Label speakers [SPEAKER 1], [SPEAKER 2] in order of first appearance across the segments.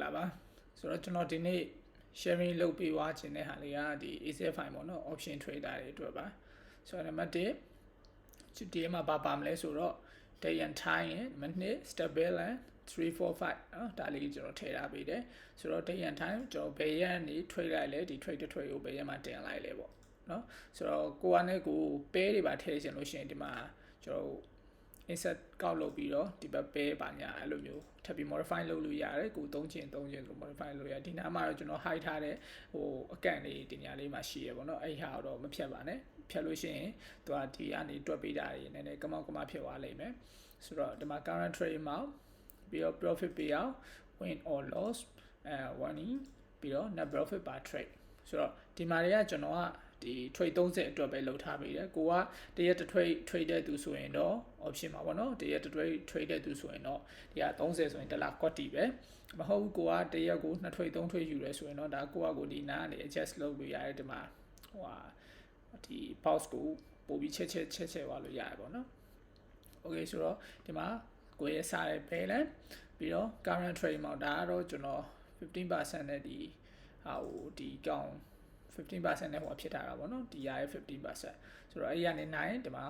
[SPEAKER 1] လာပါဆိုတော့ကျွန်တော်ဒီနေ့ sharing လုပ်ပေးသွားခြင်းတဲ့ဟာလေးကဒီ ACF file ပေါ့နော် option trader တွေအတွက်ပါဆိုတော့နံပါတ်1ဒီမှာပါမလဲဆိုတော့ day and time ရဲ့နံပါတ်2 stable and 345เนาะဒါလေးကျွန်တော်ထည့်ထားပေးတယ်ဆိုတော့ day and time ကျွန်တော်ဘယ်ရက်နေ trade လိုက်လဲဒီ trade တစ် trade ကိုဘယ်ရက်မှာတင်လိုက်လဲပေါ့เนาะဆိုတော့ကိုကနဲ့ကို pair တွေပါထည့်ချင်လို့ရှိရင်ဒီမှာကျွန်တော် insert ကောက်လုပ်ပြီးတော့ဒီဘက် pair ပါညာအဲ့လိုမျိုးထပ်ပြီး modify လုပ်လို့ရတယ်ကိုသုံးချင်ဆို modify လုပ်ရဒီနားမှာတော့ကျွန်တော် hide ထားတဲ့ဟိုအကန့်လေးဒီညာလေးမှာရှိရပေါ့နော်အဲ့ဟာတော့မဖြတ်ပါနဲ့ဖြတ်လို့ရှိရင်သူကဒီကနေတွက်ပေးတာတွေနည်းနည်းကမောက်ကမဖြစ်သွားလိမ့်မယ်ဆိုတော့ဒီမှာ current trade amount ပြီးတော့ profit payout win or loss warning ပြီးတော့ net profit per trade ဆိုတော့ဒီမှာတွေကကျွန်တော်ကဒီ trade 30အတွက်ပဲလုပ်ထားပေးတယ်ကိုကတရက်တစ် trade တဲ့သူဆိုရင်တော့ option မှာပေါ့နော်တရက်တစ် trade တဲ့သူဆိုရင်တော့ဒီက30ဆိုရင်တစ်လကွက်တီပဲမဟုတ်ဘူးကိုကတရက်ကို2 trade 3 trade ယူရဲဆိုရင်တော့ဒါကိုဒီနားကနေ adjust လုပ်လို့ရတယ်ဒီမှာဟိုဟာဒီ pause ကိုပို့ပြီးချက်သွားလို့ရတယ်ပေါ့နော် okay ဆိုတော့ဒီမှာကိုရဲ့စားတဲ့ balance ပြီးတော့ current trade amount ဒါကတော့ကျွန်တော် 15% နဲ့ဒီဟာဟိုဒီကောင် 15% နဲ့ဟိုဖြစ်ထားတာပေါ့နော်ဒီရရဲ့ 15% ဆိုတော့အဲ့ရနေနိုင်ဒီမှာ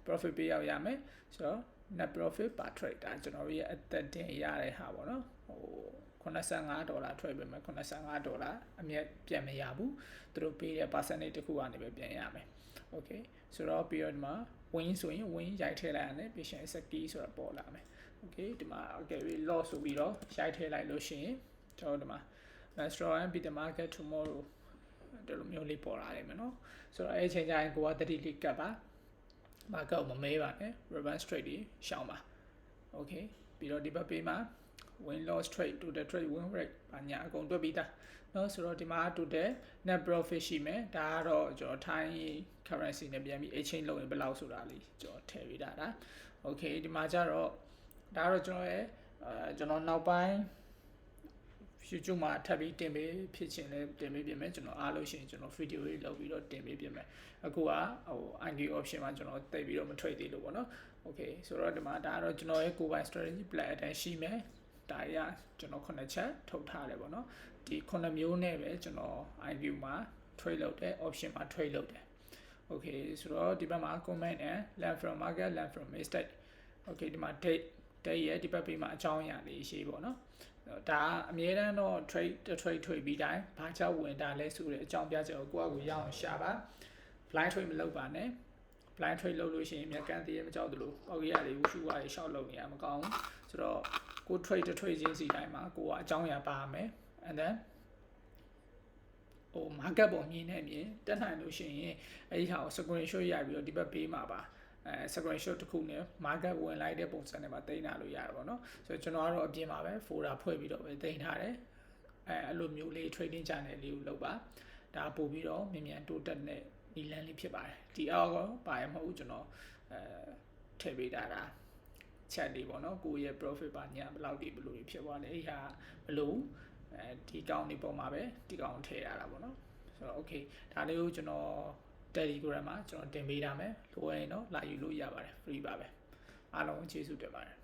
[SPEAKER 1] profit payout ရမယ်ဆိုတော့ net profit per trade ဒါကျွန်တော်ရဲ့အသက်တင်ရတဲ့ဟာပေါ့နော်ဟို$85 trade ပဲမယ်$85အမြတ်ပြန်မရဘူးသူတို့ပေးတဲ့ percentage တခုကနေပဲပြန်ရမယ် okay ဆိုတော့ပြီးတော့ဒီမှာ win ဆိုရင် win ရိုက်ထည့်လိုက်ရတယ် patient safety ဆိုတော့ပေါ်လာမယ် okay ဒီမှာ okay loss ဆိုပြီးတော့ရိုက်ထည့်လိုက်လို့ရှိရင်ကျွန်တော်ဒီမှာ restaurant beat the market tomorrow ဒီလိုမျိုးလေးပေါ်လာတယ်မယ်နော်ဆိုတော့အဲ့အချိန်ကျရင်ကိုက30လေးကပ်ပါ market မမေးပါနဲ့ reverse trade တွေရှောင်ပါ okay ပြီးတော့ဒီဘက်ပေးမှာ win loss trade to the trade win rate ဘာညာအကုန်တွက်ပြီးသားเนาะဆိုတော့ဒီမှာ total net profit ရှိမယ်ဒါကတော့ကျွန်တော် Thai currency နဲ့ပြန်ပြီး exchange လုပ်ရင်ဘယ်လောက်ဆိုတာလေးကျွန်တော်ထည့်ပေးတာဒါ okay ဒီမှာကျတော့ဒါကတော့ကျွန်တော်ရဲ့ကျွန်တော်နောက်ပိုင်း YouTube မှာထပ်ပြီးတင်ပေးဖြစ်ချင်လဲတင်ပေးပြင်မယ်ကျွန်တော်အားလို့ရှိရင်ကျွန်တော် video လေးလုပ်ပြီးတော့တင်ပေးပြင်မယ်အခုကဟို IQ option မှာကျွန်တော်တိတ်ပြီးတော့မထွက်သေးလို့ပေါ့နော် okay ဆိုတော့ဒီမှာဒါကတော့ကျွန်တော်ရဲ့ကိုယ်ပိုင် strategy plan အတိုင်းရှိမယ်ဒါရကျွန်တော်9ချက်ထုတ်ထားတယ်ပေါ့နော်ဒီ9မျိုးနဲ့ပဲကျွန်တော် IQ မှာ trade လုပ်တယ် option မှာ trade လုပ်တယ် okay ဆိုတော့ဒီဘက်မှာ comment and learn from market learn from mistake okay ဒီမှာ date ရဲ့ဒီဘက်ပေးမှာအကြောင်းအရာလေးရှိပေါ့နော်ဒါအမြဲတမ်းတော့ trade ပြီးတိုင်းဘာကြောင့်ဝင်တာလဲဆိုတဲ့အကြောင်းပြချက်ကိုကိုရအောင်ရှာပါ blind trade မလုပ်ပါနဲ့ blind trade လုပ်လို့ရှိရင်မြကန်တည်းမကြောက်သလိုပေါက်ရတွေဝရှူဝါတွေရှောက်လုပ်နေရမကောင်းဘူးဆိုတော့ကို trade ချင်းစီတိုင်းမှာကိုကအကြောင်းအရာပါမယ် and then ဟို market ပုံမြင်နေမြင်တက်နိုင်လို့ရှိရင်အဲ့ဒီဟာကို screenshot ရိုက်ပြီးတော့ဒီဘက်ပေးမှာပါscreenshot တစ်ခုနဲ့ market ဝင်လိုက်တဲ့ပုံစံနဲ့ပါတင်ထားလို့ရတယ်ပေါ့နော်ဆိုတော့ကျွန်တော်ကတော့အပြင်မှာပဲ folder ဖွဲ့ပြီးတော့ပဲတင်ထားတယ်အဲ့လိုမျိုးလေး trading channel လေးကိုလုပ်ပါဒါပို့ပြီးတော့မြန်တိုးတက်တဲ့နီလန်းလေးဖြစ်ပါတယ်ဒီအောက်တော့ပါရမဟုတ်ကျွန်တော်ထည့်ပေးတာချက်လေးပေါ့နော်ကိုယ့်ရဲ့ profit ပါညာဘယ်လောက်ဒီဘယ်လိုဖြစ်သွားလဲအဲ့ဟာဘယ်လိုဒီကောင်ဒီပုံမှာပဲဒီကောင်ထည့်ရတာပေါ့နော်ဆိုတော့ okay ဒါလေးကိုကျွန်တော် Telegram မှာကျွန်တော်တင်ပေးထားမယ်လိုရင်တော့လာယူလို့ရပါတယ် free ပါပဲအားလုံးကျေးဇူးတင်ပါတယ်